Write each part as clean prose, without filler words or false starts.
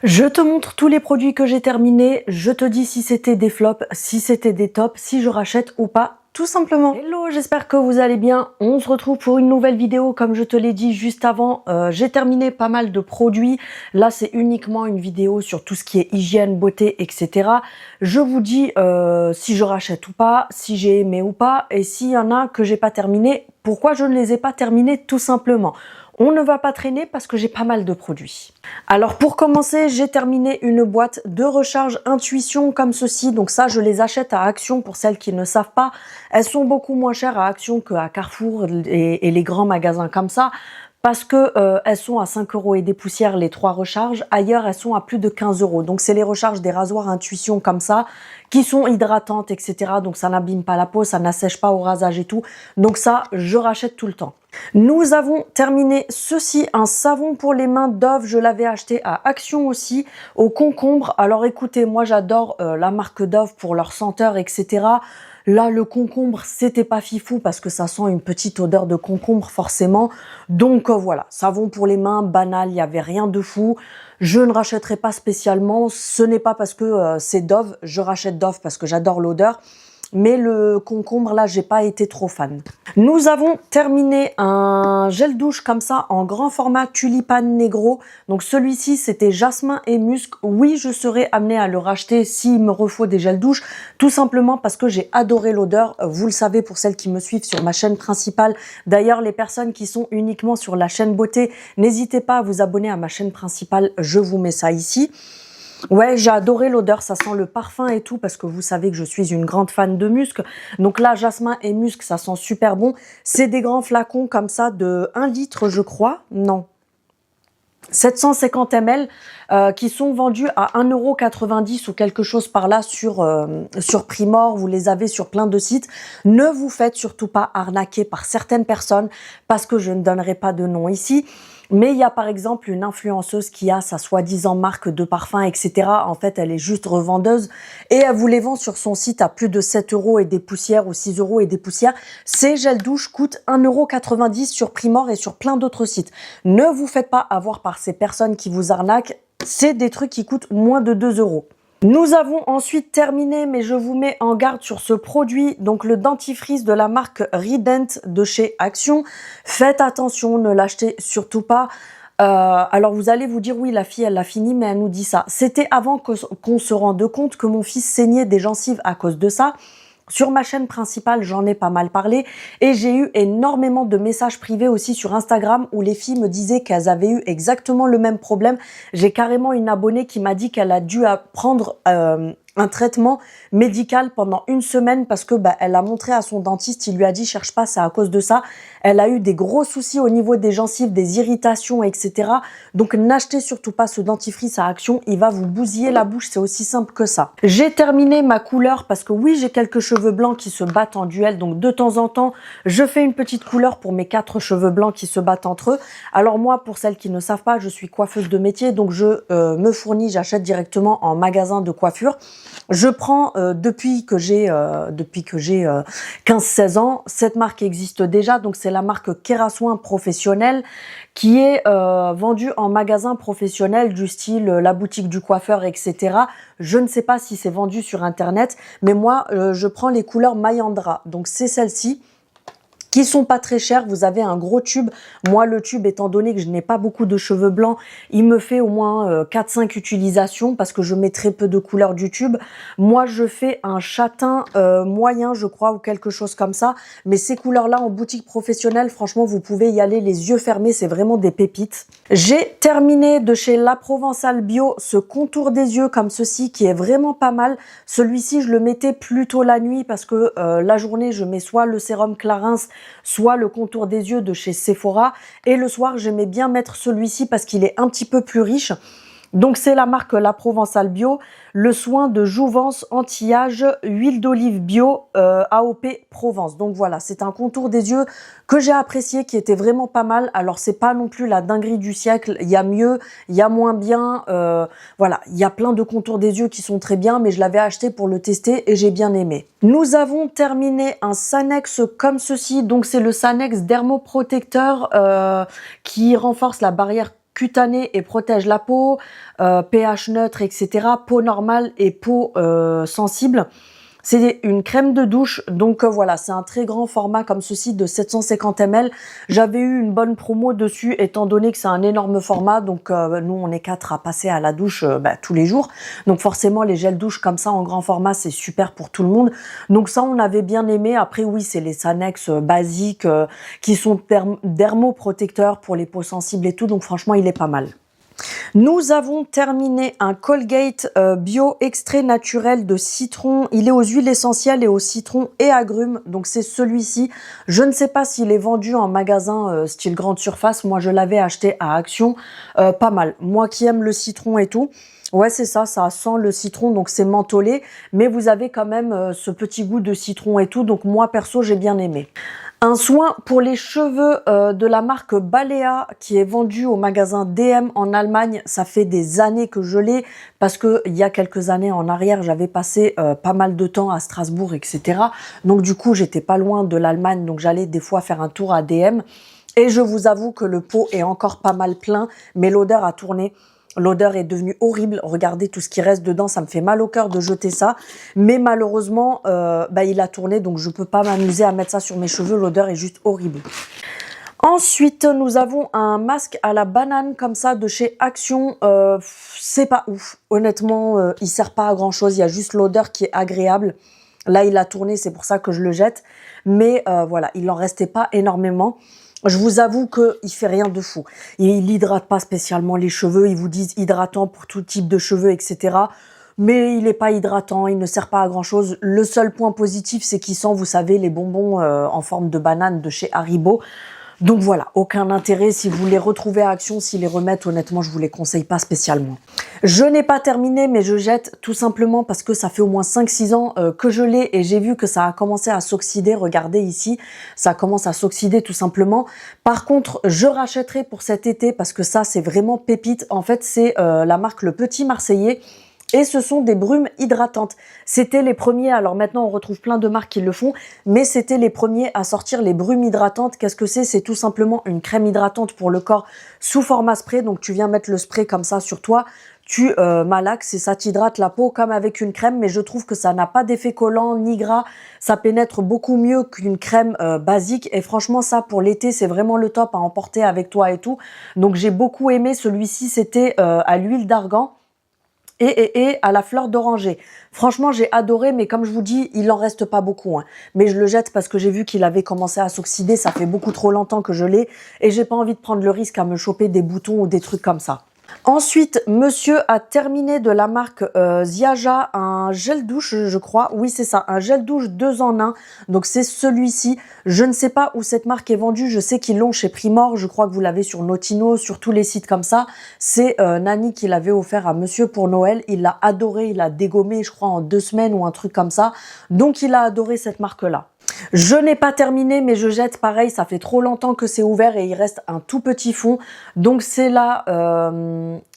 Je te montre tous les produits que j'ai terminés, je te dis si c'était des flops, si c'était des tops, si je rachète ou pas, tout simplement. Hello, j'espère que vous allez bien. On se retrouve pour une nouvelle vidéo, comme je te l'ai dit juste avant. J'ai terminé pas mal de produits. Là, c'est uniquement une vidéo sur tout ce qui est hygiène, beauté, etc. Je vous dis si je rachète ou pas, si j'ai aimé ou pas, et s'il y en a que j'ai pas terminé, pourquoi je ne les ai pas terminés, tout simplement. On ne va pas traîner parce que j'ai pas mal de produits. Alors pour commencer, j'ai terminé une boîte de recharge Intuition comme ceci. Donc ça, je les achète à Action pour celles qui ne savent pas. Elles sont beaucoup moins chères à Action qu'à Carrefour et les grands magasins comme ça. Parce que elles sont à 5 € et des poussières les 3 recharges. Ailleurs, elles sont à plus de 15 €. Donc c'est les recharges des rasoirs Intuition comme ça, qui sont hydratantes, etc. Donc ça n'abîme pas la peau, ça n'assèche pas au rasage et tout. Donc ça, je rachète tout le temps. Nous avons terminé ceci, un savon pour les mains Dove. Je l'avais acheté à Action aussi, au concombre. Alors écoutez, moi j'adore la marque Dove pour leur senteur, etc. Là, le concombre, c'était pas fifou parce que ça sent une petite odeur de concombre forcément. Donc voilà, savon pour les mains, banal, il n'y avait rien de fou. Je ne rachèterai pas spécialement. Ce n'est pas parce que c'est Dove, je rachète Dove parce que j'adore l'odeur. Mais le concombre, là, j'ai pas été trop fan. Nous avons terminé un gel douche comme ça en grand format Tulipan Negro. Donc celui-ci, c'était jasmin et musc. Oui, je serais amenée à le racheter s'il me refaut des gels douche. Tout simplement parce que j'ai adoré l'odeur. Vous le savez pour celles qui me suivent sur ma chaîne principale. D'ailleurs, les personnes qui sont uniquement sur la chaîne beauté, n'hésitez pas à vous abonner à ma chaîne principale. Je vous mets ça ici. Ouais, j'ai adoré l'odeur, ça sent le parfum et tout, parce que vous savez que je suis une grande fan de musc. Donc là, jasmin et musc, ça sent super bon. C'est des grands flacons comme ça de 1 litre, je crois. Non. 750 ml qui sont vendus à 1,90 € ou quelque chose par là sur Primor. Vous les avez sur plein de sites. Ne vous faites surtout pas arnaquer par certaines personnes parce que je ne donnerai pas de nom ici. Mais il y a par exemple une influenceuse qui a sa soi-disant marque de parfum, etc. En fait, elle est juste revendeuse et elle vous les vend sur son site à plus de 7 € et des poussières ou 6 € et des poussières. Ces gels douche coûtent 1,90 € sur Primor et sur plein d'autres sites. Ne vous faites pas avoir par ces personnes qui vous arnaquent. C'est des trucs qui coûtent moins de 2 €. Nous avons ensuite terminé, mais je vous mets en garde sur ce produit, donc le dentifrice de la marque Rident de chez Action. Faites attention, ne l'achetez surtout pas. Alors vous allez vous dire, oui, la fille, elle l'a fini, mais elle nous dit ça. C'était avant qu'on se rende compte que mon fils saignait des gencives à cause de ça. Sur ma chaîne principale, j'en ai pas mal parlé et j'ai eu énormément de messages privés aussi sur Instagram où les filles me disaient qu'elles avaient eu exactement le même problème. J'ai carrément une abonnée qui m'a dit qu'elle a dû prendre un traitement médical pendant 1 semaine parce que elle a montré à son dentiste, il lui a dit cherche pas, c'est à cause de ça. Elle a eu des gros soucis au niveau des gencives, des irritations, etc. Donc n'achetez surtout pas ce dentifrice à Action, il va vous bousiller la bouche, c'est aussi simple que ça. J'ai terminé ma couleur parce que oui, j'ai quelques cheveux blancs qui se battent en duel, donc de temps en temps, je fais une petite couleur pour mes 4 cheveux blancs qui se battent entre eux. Alors moi, pour celles qui ne savent pas, je suis coiffeuse de métier, donc je me fournis, j'achète directement en magasin de coiffure. Je prends depuis que j'ai 15-16 ans, cette marque existe déjà, donc c'est la marque Kerasoin Professionnel qui est vendue en magasin professionnel du style la boutique du coiffeur, etc. Je ne sais pas si c'est vendu sur internet, mais moi je prends les couleurs Mayandra, donc c'est celle-ci. Qui sont pas très chers, vous avez un gros tube. Moi, le tube, étant donné que je n'ai pas beaucoup de cheveux blancs, il me fait au moins 4-5 utilisations parce que je mets très peu de couleurs du tube. Moi, je fais un châtain moyen, je crois, ou quelque chose comme ça. Mais ces couleurs-là, en boutique professionnelle, franchement, vous pouvez y aller les yeux fermés, c'est vraiment des pépites. J'ai terminé de chez La Provençale Bio ce contour des yeux comme ceci, qui est vraiment pas mal. Celui-ci, je le mettais plutôt la nuit parce que la journée, je mets soit le sérum Clarins, soit le contour des yeux de chez Sephora. Et le soir, j'aimais bien mettre celui-ci parce qu'il est un petit peu plus riche. Donc c'est la marque La Provençale Bio, le soin de jouvence anti-âge, huile d'olive bio, AOP Provence. Donc voilà, c'est un contour des yeux que j'ai apprécié, qui était vraiment pas mal. Alors c'est pas non plus la dinguerie du siècle, il y a mieux, il y a moins bien. Voilà, il y a plein de contours des yeux qui sont très bien, mais je l'avais acheté pour le tester et j'ai bien aimé. Nous avons terminé un Sanex comme ceci, donc c'est le Sanex dermoprotecteur qui renforce la barrière cutanée et protège la peau, pH neutre, etc. Peau normale et peau sensible. C'est une crème de douche, donc voilà, c'est un très grand format comme ceci de 750 ml. J'avais eu une bonne promo dessus, étant donné que c'est un énorme format, donc nous on est 4 à passer à la douche tous les jours. Donc forcément les gels douche comme ça en grand format, c'est super pour tout le monde. Donc ça on avait bien aimé. Après oui, c'est les Sanex basiques qui sont dermoprotecteurs pour les peaux sensibles et tout, donc franchement il est pas mal. Nous avons terminé un Colgate bio extrait naturel de citron. Il est aux huiles essentielles et au citron et agrumes. Donc c'est celui-ci. Je ne sais pas s'il est vendu en magasin style grande surface. Moi je l'avais acheté à Action. Pas mal. Moi qui aime le citron et tout. Ouais c'est ça, ça sent le citron donc c'est mentholé. Mais vous avez quand même ce petit goût de citron et tout. Donc moi perso j'ai bien aimé. Un soin pour les cheveux de la marque Balea qui est vendu au magasin DM en Allemagne. Ça fait des années que je l'ai parce que il y a quelques années en arrière, j'avais passé pas mal de temps à Strasbourg, etc. Donc du coup, j'étais pas loin de l'Allemagne, donc j'allais des fois faire un tour à DM. Et je vous avoue que le pot est encore pas mal plein, mais l'odeur a tourné. L'odeur est devenue horrible. Regardez tout ce qui reste dedans. Ça me fait mal au cœur de jeter ça. Mais malheureusement, il a tourné. Donc, je peux pas m'amuser à mettre ça sur mes cheveux. L'odeur est juste horrible. Ensuite, nous avons un masque à la banane comme ça de chez Action. C'est pas ouf. Honnêtement, il sert pas à grand chose. Il y a juste l'odeur qui est agréable. Là, il a tourné. C'est pour ça que je le jette. Mais voilà, il en restait pas énormément. Je vous avoue qu'il fait rien de fou. Il hydrate pas spécialement les cheveux. Ils vous disent hydratant pour tout type de cheveux, etc. Mais il est pas hydratant, il ne sert pas à grand chose. Le seul point positif, c'est qu'il sent, vous savez, les bonbons en forme de banane de chez Haribo. Donc voilà, aucun intérêt. Si vous les retrouvez à Action, s'ils les remettent, honnêtement, je vous les conseille pas spécialement. Je n'ai pas terminé, mais je jette tout simplement parce que ça fait au moins 5-6 ans que je l'ai et j'ai vu que ça a commencé à s'oxyder. Regardez ici, ça commence à s'oxyder tout simplement. Par contre, je rachèterai pour cet été parce que ça, c'est vraiment pépite. En fait, c'est la marque Le Petit Marseillais. Et ce sont des brumes hydratantes. C'était les premiers, alors maintenant on retrouve plein de marques qui le font, mais c'était les premiers à sortir les brumes hydratantes. Qu'est-ce que c'est? C'est tout simplement une crème hydratante pour le corps sous format spray. Donc tu viens mettre le spray comme ça sur toi, tu malaxes et ça t'hydrate la peau comme avec une crème, mais je trouve que ça n'a pas d'effet collant ni gras. Ça pénètre beaucoup mieux qu'une crème basique et franchement ça pour l'été c'est vraiment le top à emporter avec toi et tout. Donc j'ai beaucoup aimé celui-ci, c'était à l'huile d'argan. Et à la fleur d'oranger. Franchement, j'ai adoré, mais comme je vous dis, il en reste pas beaucoup. Hein. Mais je le jette parce que j'ai vu qu'il avait commencé à s'oxyder. Ça fait beaucoup trop longtemps que je l'ai et j'ai pas envie de prendre le risque à me choper des boutons ou des trucs comme ça. Ensuite, monsieur a terminé de la marque Ziaja un gel douche, je crois. Oui, c'est ça, un gel douche 2 en 1. Donc, c'est celui-ci. Je ne sais pas où cette marque est vendue. Je sais qu'ils l'ont chez Primor. Je crois que vous l'avez sur Notino, sur tous les sites comme ça. C'est Nani qui l'avait offert à monsieur pour Noël. Il l'a adoré. Il l'a dégommé, je crois, en 2 semaines ou un truc comme ça. Donc, il a adoré cette marque-là. Je n'ai pas terminé, mais je jette pareil, ça fait trop longtemps que c'est ouvert et il reste un tout petit fond. Donc c'est là,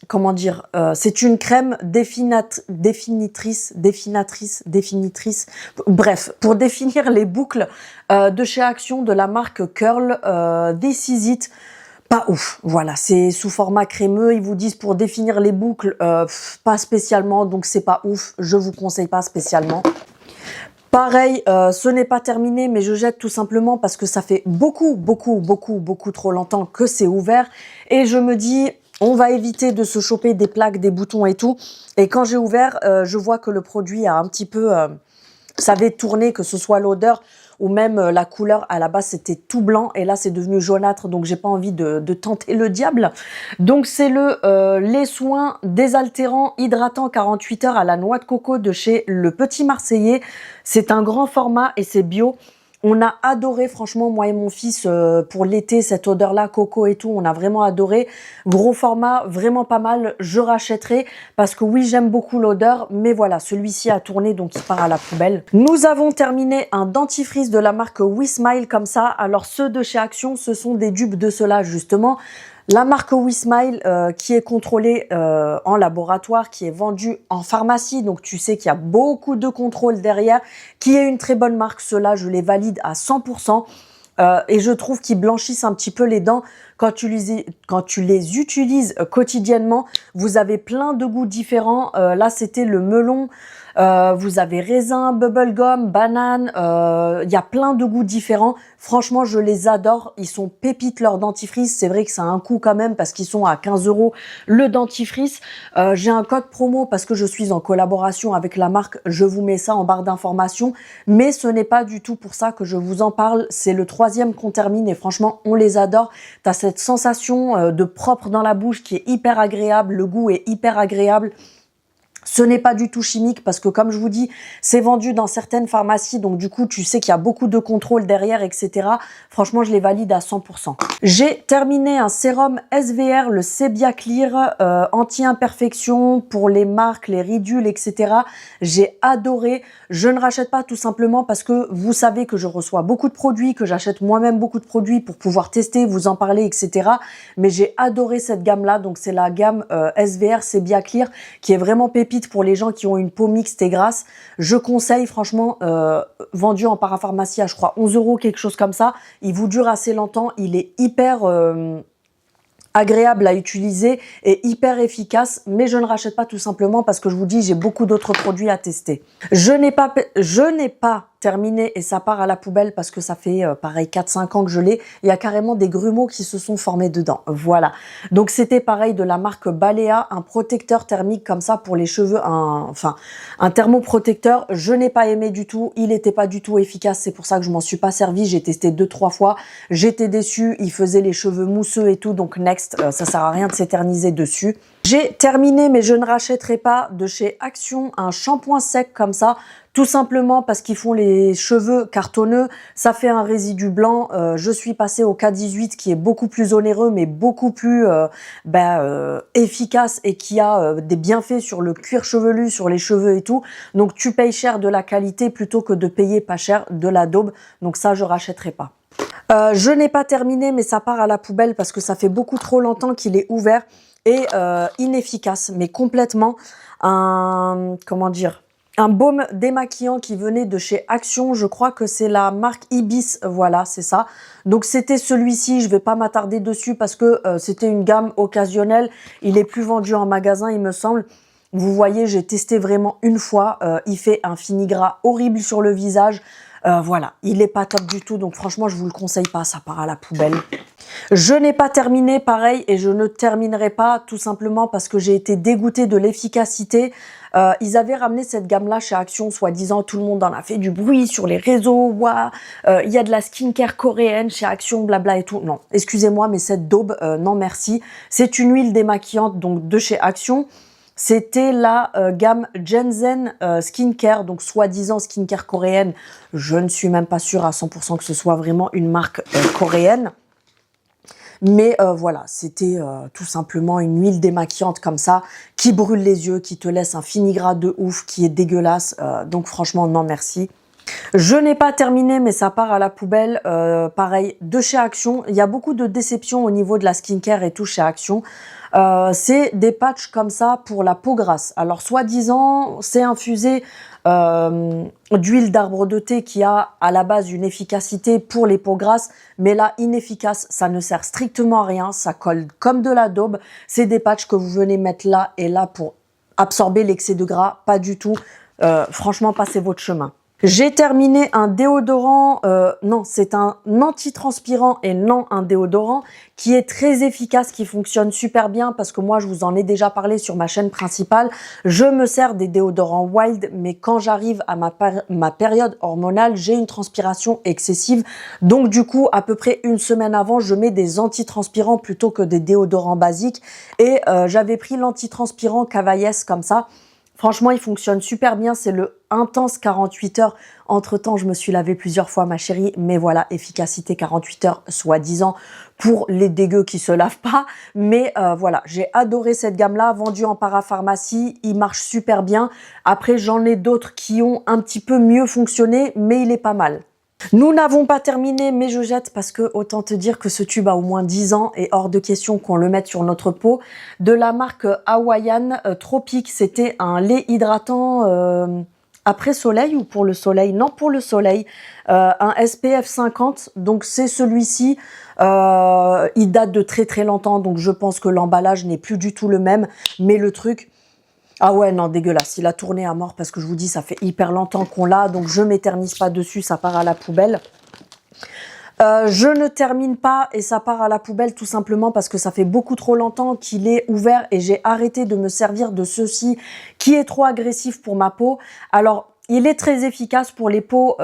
comment dire, c'est une crème définitrice, bref, pour définir les boucles de chez Action de la marque Curl Decisite. Pas ouf, voilà, c'est sous format crémeux, ils vous disent pour définir les boucles, pas spécialement, donc c'est pas ouf, je vous conseille pas spécialement. Pareil, ce n'est pas terminé, mais je jette tout simplement parce que ça fait beaucoup trop longtemps que c'est ouvert. Et je me dis, on va éviter de se choper des plaques, des boutons et tout. Et quand j'ai ouvert, je vois que le produit a un petit peu, ça avait tourné, que ce soit l'odeur ou même la couleur. À la base, c'était tout blanc et là, c'est devenu jaunâtre. Donc, j'ai pas envie de tenter le diable. Donc, c'est le lait soin désaltérant hydratant 48 heures à la noix de coco de chez Le Petit Marseillais. C'est un grand format et c'est bio. On a adoré, franchement, moi et mon fils, pour l'été, cette odeur-là, coco et tout, on a vraiment adoré. Gros format, vraiment pas mal, je rachèterai parce que oui, j'aime beaucoup l'odeur, mais voilà, celui-ci a tourné, donc il part à la poubelle. Nous avons terminé un dentifrice de la marque WeSmile comme ça. Alors, ceux de chez Action, ce sont des dupes de cela, justement. La marque WeSmile qui est contrôlée en laboratoire, qui est vendue en pharmacie, donc tu sais qu'il y a beaucoup de contrôle derrière, qui est une très bonne marque. Ceux-là, je les valide à 100%. Et je trouve qu'ils blanchissent un petit peu les dents. quand tu les utilises quotidiennement, vous avez plein de goûts différents. Là, c'était le melon. Vous avez raisin, bubblegum, banane, il y a plein de goûts différents. Franchement, je les adore. Ils sont pépites, leur dentifrice. C'est vrai que ça a un coût quand même parce qu'ils sont à 15 € le dentifrice. J'ai un code promo parce que je suis en collaboration avec la marque. Je vous mets ça en barre d'informations. Mais ce n'est pas du tout pour ça que je vous en parle. C'est le 3e qu'on termine et franchement, on les adore. T'as cette sensation de propre dans la bouche qui est hyper agréable. Le goût est hyper agréable. Ce n'est pas du tout chimique parce que comme je vous dis, c'est vendu dans certaines pharmacies. Donc du coup, tu sais qu'il y a beaucoup de contrôle derrière, etc. Franchement, je les valide à 100%. J'ai terminé un sérum SVR, le Sebia Clear, anti-imperfection pour les marques, les ridules, etc. J'ai adoré. Je ne rachète pas tout simplement parce que vous savez que je reçois beaucoup de produits, que j'achète moi-même beaucoup de produits pour pouvoir tester, vous en parler, etc. Mais j'ai adoré cette gamme-là. Donc c'est la gamme SVR Sebia Clear qui est vraiment pépite pour les gens qui ont une peau mixte et grasse. Je conseille franchement, vendu en parapharmacie à je crois 11 €, quelque chose comme ça. Il vous dure assez longtemps, il est hyper agréable à utiliser et hyper efficace, mais je ne rachète pas tout simplement parce que je vous dis, j'ai beaucoup d'autres produits à tester. Je n'ai pas terminé et ça part à la poubelle parce que ça fait pareil 4-5 ans que je l'ai. Il y a carrément des grumeaux qui se sont formés dedans. Voilà. Donc c'était pareil de la marque Balea, un protecteur thermique comme ça pour les cheveux, un thermoprotecteur. Je n'ai pas aimé du tout. Il n'était pas du tout efficace. C'est pour ça que je m'en suis pas servi. J'ai testé 2-3 fois. J'étais déçue. Il faisait les cheveux mousseux et tout. Donc next, ça sert à rien de s'éterniser dessus. J'ai terminé, mais je ne rachèterai pas de chez Action un shampoing sec comme ça. Tout simplement parce qu'ils font les cheveux cartonneux, ça fait un résidu blanc. Je suis passée au K18 qui est beaucoup plus onéreux mais beaucoup plus efficace et qui a des bienfaits sur le cuir chevelu, sur les cheveux et tout. Donc tu payes cher de la qualité plutôt que de payer pas cher de la daube. Donc ça, je rachèterai pas. Je n'ai pas terminé mais ça part à la poubelle parce que ça fait beaucoup trop longtemps qu'il est ouvert et inefficace, mais complètement. Un baume démaquillant qui venait de chez Action, je crois que c'est la marque Ibis, voilà, c'est ça. Donc c'était celui-ci, je vais pas m'attarder dessus parce que c'était une gamme occasionnelle, il est plus vendu en magasin il me semble. Vous voyez, j'ai testé vraiment une fois, il fait un fini gras horrible sur le visage. Voilà, il est pas top du tout, donc franchement je vous le conseille pas, ça part à la poubelle. Je n'ai pas terminé pareil et je ne terminerai pas tout simplement parce que j'ai été dégoûtée de l'efficacité. Ils avaient ramené cette gamme-là chez Action, soi-disant tout le monde en a fait du bruit sur les réseaux. Ouah, il y a de la skincare coréenne chez Action, blabla et tout. Non, excusez-moi, mais cette daube, non merci. C'est une huile démaquillante donc de chez Action. C'était la gamme Genzen Skincare, donc soi-disant skincare coréenne. Je ne suis même pas sûre à 100% que ce soit vraiment une marque coréenne. Mais voilà, c'était tout simplement une huile démaquillante comme ça, qui brûle les yeux, qui te laisse un fini gras de ouf, qui est dégueulasse. Donc franchement, non merci. Je n'ai pas terminé, mais ça part à la poubelle. Pareil, de chez Action. Il y a beaucoup de déceptions au niveau de la skincare et tout chez Action. C'est des patchs comme ça pour la peau grasse. Alors, soi-disant, c'est infusé d'huile d'arbre de thé qui a à la base une efficacité pour les peaux grasses, mais là, inefficace, ça ne sert strictement à rien. Ça colle comme de la daube. C'est des patchs que vous venez mettre là et là pour absorber l'excès de gras. Pas du tout. Franchement, passez votre chemin. J'ai terminé un déodorant, non, c'est un antitranspirant et non un déodorant qui est très efficace, qui fonctionne super bien parce que moi, je vous en ai déjà parlé sur ma chaîne principale. Je me sers des déodorants Wild, mais quand j'arrive à ma période hormonale, j'ai une transpiration excessive. Donc du coup, à peu près une semaine avant, je mets des antitranspirants plutôt que des déodorants basiques. Et j'avais pris l'antitranspirant Cavaillès comme ça. Franchement, il fonctionne super bien. C'est le Intense 48 heures. Entre-temps, je me suis lavé plusieurs fois, ma chérie. Mais voilà, efficacité 48 heures, soi-disant, pour les dégueux qui se lavent pas. Mais voilà, j'ai adoré cette gamme-là, vendue en parapharmacie. Il marche super bien. Après, j'en ai d'autres qui ont un petit peu mieux fonctionné, mais il est pas mal. Nous n'avons pas terminé, mais je jette parce que autant te dire que ce tube a au moins 10 ans et hors de question qu'on le mette sur notre peau. De la marque Hawaiian Tropic, c'était un lait hydratant après soleil ou pour le soleil? Non, pour le soleil. Un SPF 50, donc c'est celui-ci. Il date de très très longtemps, donc je pense que l'emballage n'est plus du tout le même. Mais le truc... Ah ouais, non, dégueulasse. Il a tourné à mort parce que je vous dis, ça fait hyper longtemps qu'on l'a. Donc je m'éternise pas dessus, ça part à la poubelle. Je ne termine pas et ça part à la poubelle tout simplement parce que ça fait beaucoup trop longtemps qu'il est ouvert et j'ai arrêté de me servir de ceci qui est trop agressif pour ma peau. Alors, il est très efficace pour les peaux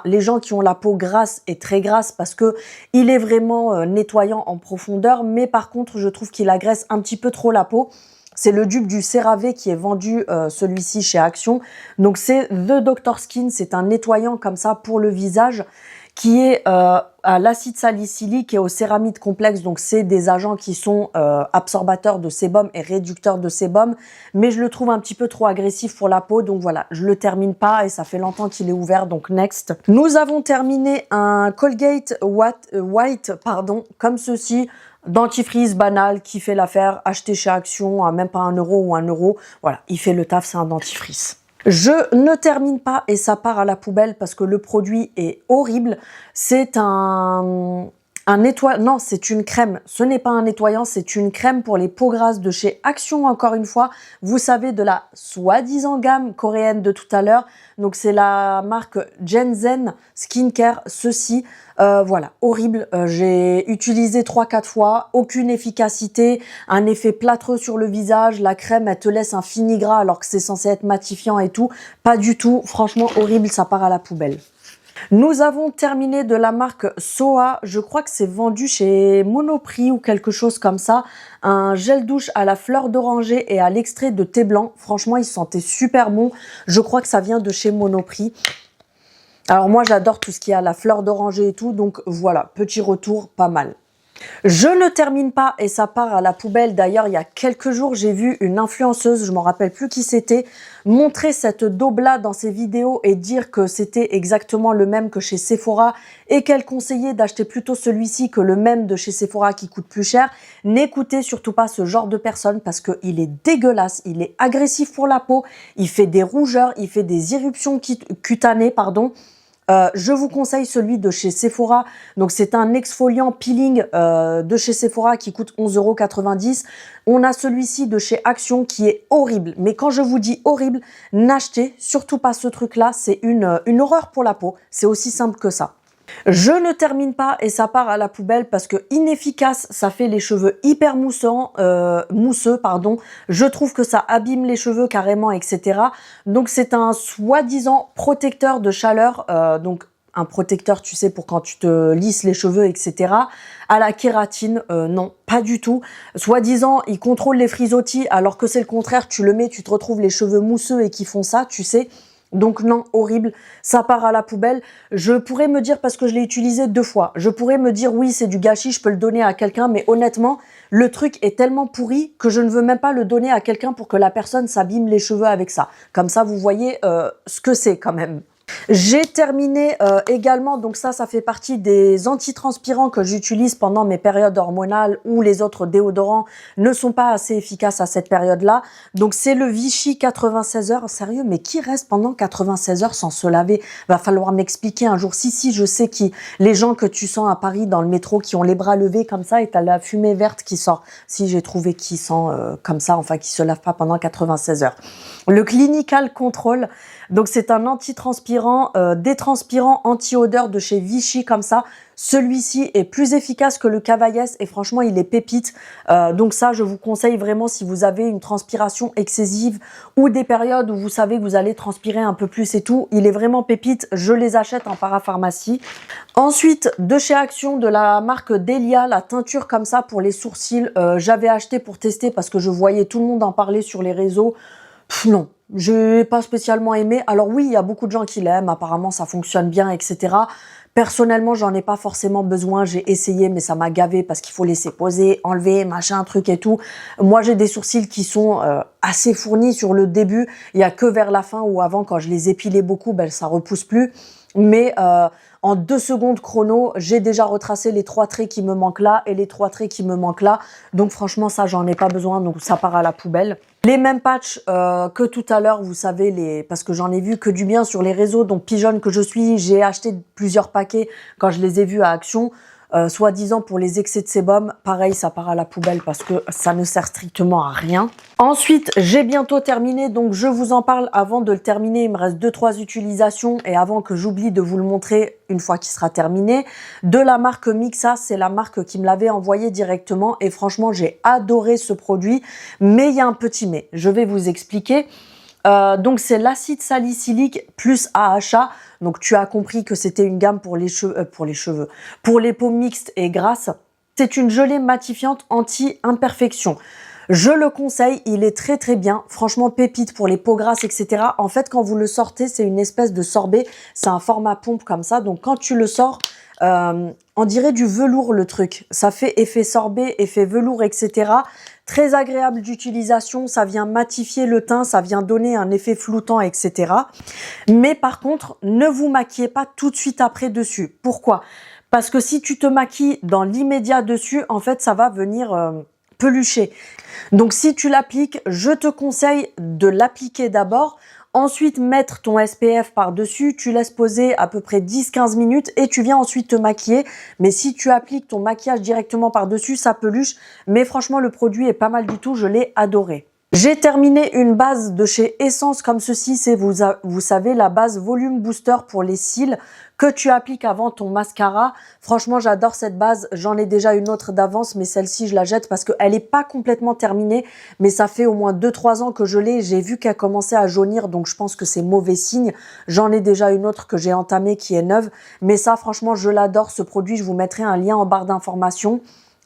les gens qui ont la peau grasse et très grasse parce que il est vraiment nettoyant en profondeur. Mais par contre, je trouve qu'il agresse un petit peu trop la peau. C'est le dupe du CeraVe qui est vendu, celui-ci chez Action. Donc c'est The Dr Skin, c'est un nettoyant comme ça pour le visage qui est à l'acide salicylique et au céramide complexe. Donc c'est des agents qui sont absorbateurs de sébum et réducteurs de sébum. Mais je le trouve un petit peu trop agressif pour la peau. Donc voilà, je le termine pas et ça fait longtemps qu'il est ouvert. Donc next. Nous avons terminé un Colgate White, comme ceci. Dentifrice banal qui fait l'affaire, acheté chez Action à même pas 1 euro ou 1 euro. Voilà, il fait le taf, c'est un dentifrice. Je ne termine pas et ça part à la poubelle parce que le produit est horrible. C'est un nettoyant, non, c'est une crème. Ce n'est pas un nettoyant, c'est une crème pour les peaux grasses de chez Action, encore une fois. Vous savez, de la soi-disant gamme coréenne de tout à l'heure. Donc, c'est la marque Genzen Skincare, ceci. Voilà, horrible. J'ai utilisé 3-4 fois, aucune efficacité, un effet plâtreux sur le visage. La crème, elle te laisse un fini gras alors que c'est censé être matifiant et tout. Pas du tout, franchement horrible, ça part à la poubelle. Nous avons terminé de la marque Soa, je crois que c'est vendu chez Monoprix ou quelque chose comme ça, un gel douche à la fleur d'oranger et à l'extrait de thé blanc. Franchement, il sentait super bon. Je crois que ça vient de chez Monoprix. Alors moi, j'adore tout ce qui est à la fleur d'oranger et tout, donc voilà, petit retour, pas mal. Je ne termine pas et ça part à la poubelle. D'ailleurs, il y a quelques jours, j'ai vu une influenceuse, je m'en rappelle plus qui c'était, montrer cette daube-là dans ses vidéos et dire que c'était exactement le même que chez Sephora et qu'elle conseillait d'acheter plutôt celui-ci que le même de chez Sephora qui coûte plus cher. N'écoutez surtout pas ce genre de personne parce qu'il est dégueulasse, il est agressif pour la peau, il fait des rougeurs, il fait des éruptions cutanées, pardon. Je vous conseille celui de chez Sephora. Donc, c'est un exfoliant peeling de chez Sephora qui coûte 11,90 €. On a celui-ci de chez Action qui est horrible. Mais quand je vous dis horrible, n'achetez surtout pas ce truc-là. C'est une horreur pour la peau. C'est aussi simple que ça. Je ne termine pas et ça part à la poubelle parce que inefficace, ça fait les cheveux hyper mousseux, pardon. Je trouve que ça abîme les cheveux carrément, etc. Donc c'est un soi-disant protecteur de chaleur, donc un protecteur, tu sais, pour quand tu te lisses les cheveux, etc. À la kératine, non, pas du tout. Soi-disant, il contrôle les frisottis, alors que c'est le contraire. Tu le mets, tu te retrouves les cheveux mousseux et qui font ça, tu sais. Donc non, horrible, ça part à la poubelle. Je pourrais me dire, parce que je l'ai utilisé 2 fois, je pourrais me dire oui, c'est du gâchis, je peux le donner à quelqu'un, mais honnêtement, le truc est tellement pourri que je ne veux même pas le donner à quelqu'un pour que la personne s'abîme les cheveux avec ça. Comme ça, vous voyez ce que c'est quand même. J'ai terminé également, donc ça fait partie des antitranspirants que j'utilise pendant mes périodes hormonales où les autres déodorants ne sont pas assez efficaces à cette période-là. Donc c'est le Vichy 96 heures. Sérieux, mais qui reste pendant 96 heures sans se laver? Va falloir m'expliquer un jour. Si, je sais qui. Les gens que tu sens à Paris dans le métro qui ont les bras levés comme ça et t'as la fumée verte qui sort. Si, j'ai trouvé qui sent comme ça, enfin qui se lave pas pendant 96 heures. Le Clinical Control, donc c'est un antitranspirant, détranspirant anti-odeur de chez Vichy comme ça. Celui-ci est plus efficace que le Cavaillès et franchement il est pépite. Donc ça je vous conseille vraiment si vous avez une transpiration excessive ou des périodes où vous savez que vous allez transpirer un peu plus et tout. Il est vraiment pépite, je les achète en parapharmacie. Ensuite de chez Action, de la marque Delia, la teinture comme ça pour les sourcils. J'avais acheté pour tester parce que je voyais tout le monde en parler sur les réseaux. Non, je n'ai pas spécialement aimé. Alors oui, il y a beaucoup de gens qui l'aiment, apparemment ça fonctionne bien, etc. Personnellement, j'en ai pas forcément besoin. J'ai essayé, mais ça m'a gavé parce qu'il faut laisser poser, enlever, machin, truc et tout. Moi, j'ai des sourcils qui sont assez fournis sur le début. Il y a que vers la fin ou avant, quand je les épilais beaucoup, ben ça repousse plus. Mais en 2 secondes chrono, j'ai déjà retracé les 3 traits qui me manquent là et les 3 traits qui me manquent là. Donc franchement, ça, j'en ai pas besoin. Donc ça part à la poubelle. Les mêmes patchs que tout à l'heure, vous savez, parce que j'en ai vu que du bien sur les réseaux, donc pigeonne que je suis, j'ai acheté plusieurs paquets quand je les ai vus à Action, soi-disant pour les excès de sébum. Pareil, ça part à la poubelle parce que ça ne sert strictement à rien. Ensuite, j'ai bientôt terminé, donc je vous en parle avant de le terminer. Il me reste 2-3 utilisations et avant que j'oublie de vous le montrer une fois qu'il sera terminé. De la marque Mixa, c'est la marque qui me l'avait envoyé directement et franchement, j'ai adoré ce produit. Mais il y a un petit mais, je vais vous expliquer. Donc c'est l'acide salicylique plus AHA. Donc tu as compris que c'était une gamme pour les cheveux, pour les peaux mixtes et grasses. C'est une gelée matifiante anti-imperfection. Je le conseille, il est très très bien. Franchement, pépite pour les peaux grasses, etc. En fait, quand vous le sortez, c'est une espèce de sorbet. C'est un format pompe comme ça. Donc quand tu le sors, on dirait du velours le truc. Ça fait effet sorbet, effet velours, etc. Très agréable d'utilisation, ça vient matifier le teint, ça vient donner un effet floutant, etc. Mais par contre, ne vous maquillez pas tout de suite après dessus. Pourquoi? Parce que si tu te maquilles dans l'immédiat dessus, en fait, ça va venir pelucher. Donc si tu l'appliques, je te conseille de l'appliquer d'abord. Ensuite, mettre ton SPF par-dessus, tu laisses poser à peu près 10-15 minutes et tu viens ensuite te maquiller. Mais si tu appliques ton maquillage directement par-dessus, ça peluche. Mais franchement, le produit est pas mal du tout, je l'ai adoré. J'ai terminé une base de chez Essence comme ceci, c'est vous savez la base Volume Booster pour les cils que tu appliques avant ton mascara. Franchement, j'adore cette base, j'en ai déjà une autre d'avance mais celle-ci je la jette parce qu'elle n'est pas complètement terminée mais ça fait au moins 2-3 ans que je l'ai, j'ai vu qu'elle commençait à jaunir donc je pense que c'est mauvais signe. J'en ai déjà une autre que j'ai entamée qui est neuve mais ça franchement je l'adore ce produit, je vous mettrai un lien en barre d'informations.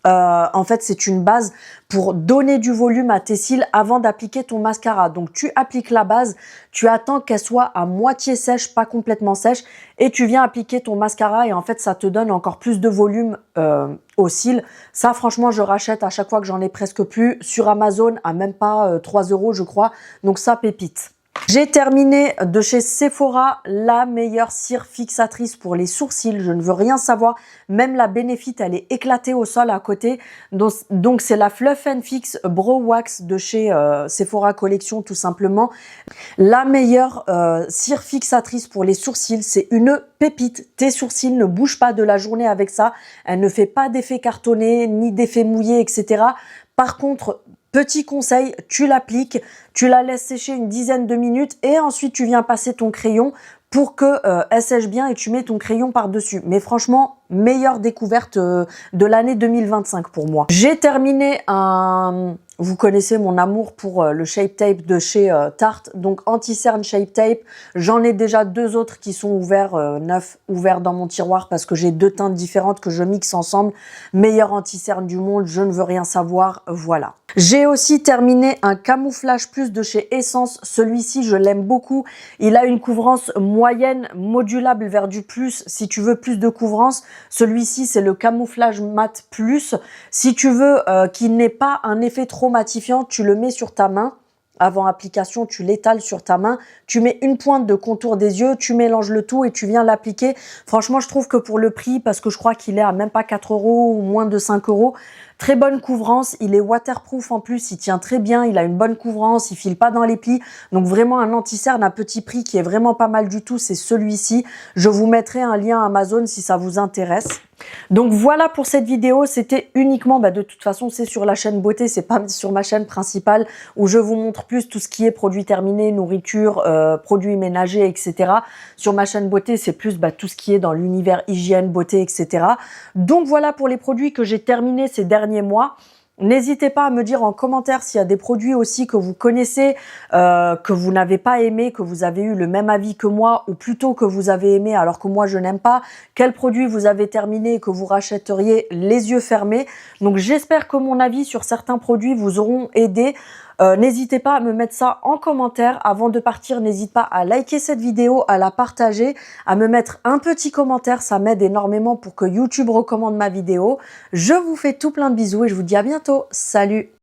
En fait, c'est une base pour donner du volume à tes cils avant d'appliquer ton mascara. Donc, tu appliques la base, tu attends qu'elle soit à moitié sèche, pas complètement sèche, et tu viens appliquer ton mascara et en fait, ça te donne encore plus de volume aux cils. Ça, franchement, je rachète à chaque fois que j'en ai presque plus sur Amazon à même pas 3 €, je crois. Donc, ça pépite. J'ai terminé de chez Sephora la meilleure cire fixatrice pour les sourcils. Je ne veux rien savoir. Même la Benefit, elle est éclatée au sol à côté. Donc c'est la Fluff & Fix Brow Wax de chez Sephora Collection tout simplement. La meilleure cire fixatrice pour les sourcils. C'est une pépite. Tes sourcils ne bougent pas de la journée avec ça. Elle ne fait pas d'effet cartonné ni d'effet mouillé, etc. Par contre, petit conseil, tu l'appliques, tu la laisses sécher une dizaine de minutes et ensuite tu viens passer ton crayon pour que elle sèche bien et tu mets ton crayon par-dessus. Mais franchement, meilleure découverte de l'année 2025 pour moi. J'ai terminé vous connaissez mon amour pour le Shape Tape de chez Tarte, donc anti-cerne Shape Tape. J'en ai déjà 2 autres qui sont ouverts, neufs, ouverts dans mon tiroir parce que j'ai 2 teintes différentes que je mixe ensemble. Meilleur anti-cerne du monde, je ne veux rien savoir, voilà. J'ai aussi terminé un Camouflage Plus de chez Essence. Celui-ci, je l'aime beaucoup. Il a une couvrance moyenne, modulable vers du plus si tu veux plus de couvrance. Celui-ci, c'est le Camouflage Mat Plus. Si tu veux qu'il n'ait pas un effet trop matifiant, tu le mets sur ta main. Avant application, tu l'étales sur ta main, tu mets une pointe de contour des yeux, tu mélanges le tout et tu viens l'appliquer. Franchement, je trouve que pour le prix, parce que je crois qu'il est à même pas 4 € ou moins de 5 €, très bonne couvrance, il est waterproof en plus, il tient très bien, il a une bonne couvrance, il file pas dans les plis. Donc vraiment un anti-cerne à petit prix qui est vraiment pas mal du tout, c'est celui-ci. Je vous mettrai un lien Amazon si ça vous intéresse. Donc voilà pour cette vidéo, c'était uniquement, de toute façon c'est sur la chaîne beauté, c'est pas sur ma chaîne principale où je vous montre plus tout ce qui est produits terminés, nourriture, produits ménagers, etc. Sur ma chaîne beauté c'est plus tout ce qui est dans l'univers hygiène, beauté, etc. Donc voilà pour les produits que j'ai terminés ces derniers mois. N'hésitez pas à me dire en commentaire s'il y a des produits aussi que vous connaissez, que vous n'avez pas aimé, que vous avez eu le même avis que moi, ou plutôt que vous avez aimé alors que moi je n'aime pas. Quel produit vous avez terminé et que vous rachèteriez les yeux fermés. Donc j'espère que mon avis sur certains produits vous auront aidé. N'hésitez pas à me mettre ça en commentaire. Avant de partir, n'hésite pas à liker cette vidéo, à la partager, à me mettre un petit commentaire. Ça m'aide énormément pour que YouTube recommande ma vidéo. Je vous fais tout plein de bisous et je vous dis à bientôt. Salut!